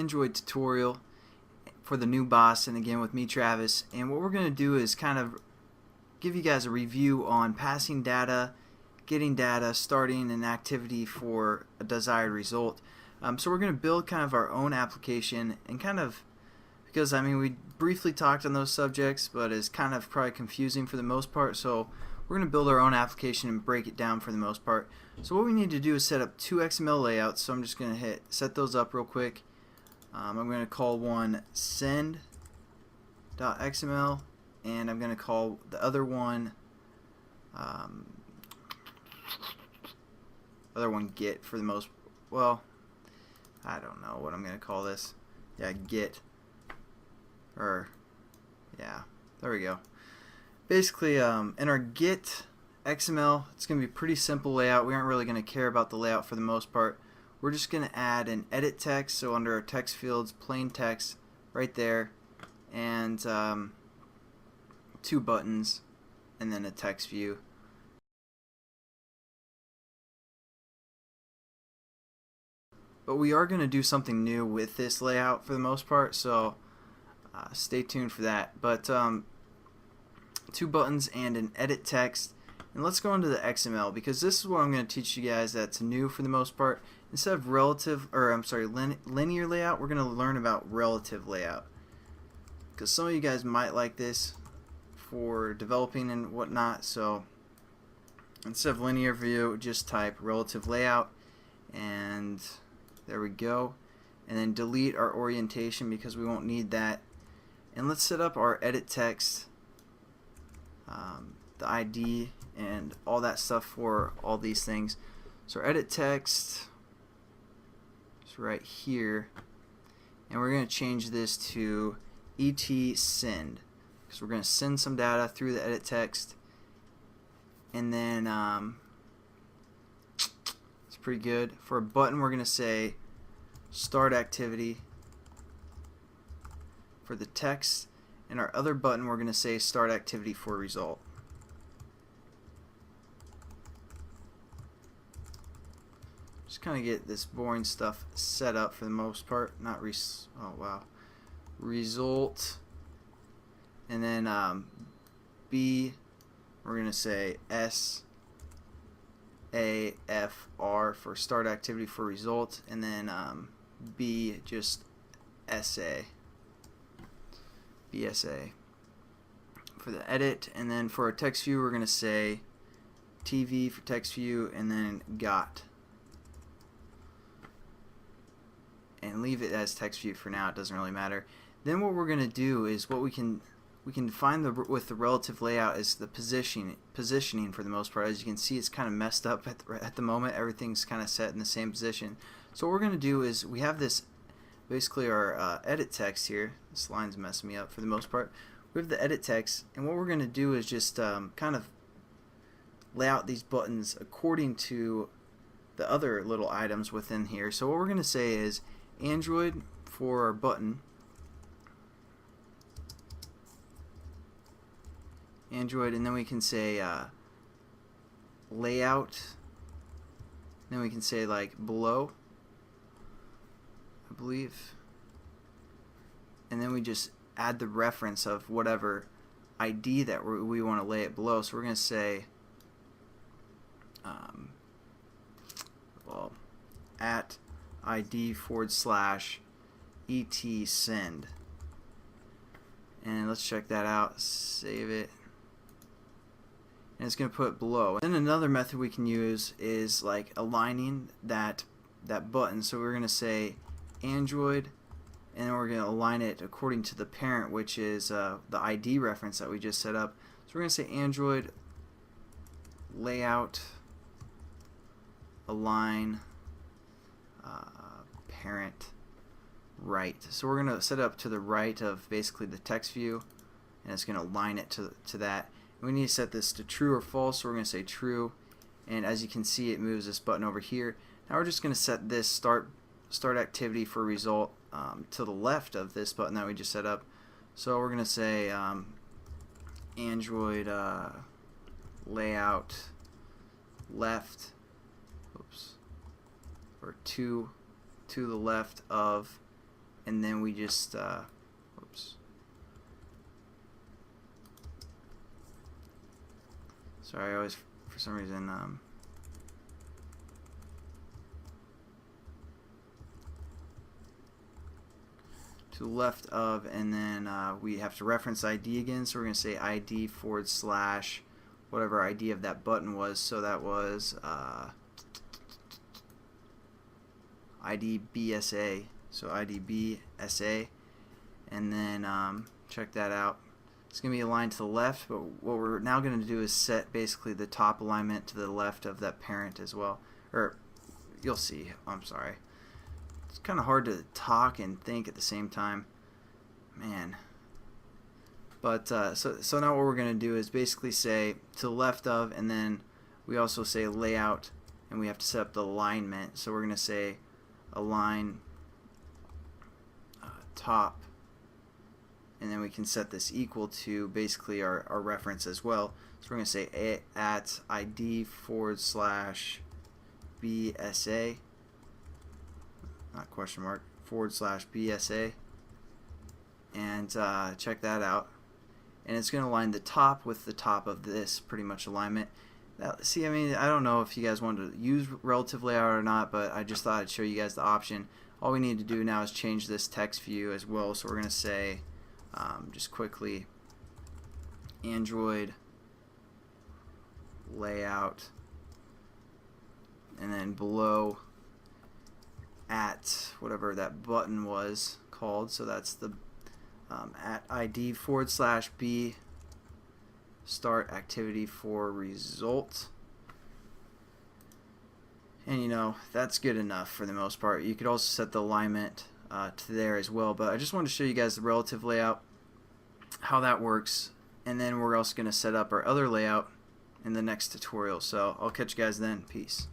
Android tutorial for the new boss, and again with me, Travis. And what we're going to do is kind of give you guys a review on passing data, getting data, starting an activity for a desired result. So we're going to build kind of our own application, and kind of, because I mean we briefly talked on those subjects, but it's kind of probably confusing for the most part, so we're going to build our own application and break it down for the most part. So what we need to do is set up two XML layouts, so I'm just going to hit set those up real quick. I'm going to call one send.xml, and I'm going to call the other one get for the most, well, I don't know what I'm going to call this. Yeah, get, or yeah, there we go. Basically, in our get XML, it's going to be a pretty simple layout. We aren't really going to care about the layout for the most part. We're just going to add an edit text, so under our text fields, plain text right there, and two buttons, and then a text view. But we are going to do something new with this layout for the most part, so stay tuned for that. But two buttons and an edit text. And let's go into the XML, because this is what I'm going to teach you guys that's new for the most part. Instead of linear layout, we're going to learn about relative layout, because some of you guys might like this for developing and whatnot. So instead of linear view, just type relative layout, and there we go. And then delete our orientation because we won't need that. And let's set up our edit text, the ID and all that stuff for all these things. So our edit text is right here, and we're going to change this to et send, because we're going to send some data through the edit text. And then it's pretty good. For a button, we're going to say start activity for the text, and our other button we're going to say start activity for result. Just kind of get this boring stuff set up for the most part. Result, and then B, we're going to say SAFR for start activity for result, and then B just BSA for the edit. And then for our text view, we're going to say TV for text view, and then got, and leave it as text view for now. It doesn't really matter. Then what we're going to do is what we can define with the relative layout is the positioning for the most part. As you can see, it's kind of messed up at the moment. Everything's kind of set in the same position. So what we're going to do is we have this, basically our edit text here. This line's messing me up for the most part. We have the edit text, and what we're going to do is just kind of lay out these buttons according to the other little items within here. So what we're going to say is Android for our button, Android, and then we can say layout, then we can say like below, I believe, and then we just add the reference of whatever ID that we want to lay it below. So we're going to say at ID /et send, and let's check that out, save it, and it's going to put it below. Then another method we can use is like aligning that button. So we're going to say Android, and then we're going to align it according to the parent, which is the ID reference that we just set up. So we're going to say Android layout align parent right. So we're going to set it up to the right of basically the text view, and it's going to align it to that. And we need to set this to true or false, so we're going to say true, and as you can see, it moves this button over here. Now we're just going to set this start activity for result to the left of this button that we just set up. So we're going to say Android layout left, oops, or to the left of and then we just oops, sorry, I always for some reason to the left of, and then we have to reference ID again, so we're going to say ID forward slash whatever ID of that button was. So that was ID BSA, so ID BSA, and then check that out. It's going to be aligned to the left, but what we're now going to do is set basically the top alignment to the left of that parent as well. Or you'll see, I'm sorry. It's kind of hard to talk and think at the same time, man. But so now what we're going to do is basically say to the left of, and then we also say layout, and we have to set up the alignment. So we're going to say align top, and then we can set this equal to basically our reference as well. So we're going to say at ID forward slash BSA, not question mark, forward slash BSA, and check that out. And it's going to align the top with the top of this pretty much alignment. Now, see, I mean, I don't know if you guys wanted to use relative layout or not, but I just thought I'd show you guys the option. All we need to do now is change this text view as well. So we're going to say, just quickly, Android layout, and then below at whatever that button was called. So that's the at ID forward slash B start activity for result. And you know, that's good enough for the most part. You could also set the alignment to there as well, but I just wanted to show you guys the relative layout, how that works, and then we're also going to set up our other layout in the next tutorial. So I'll catch you guys then. Peace.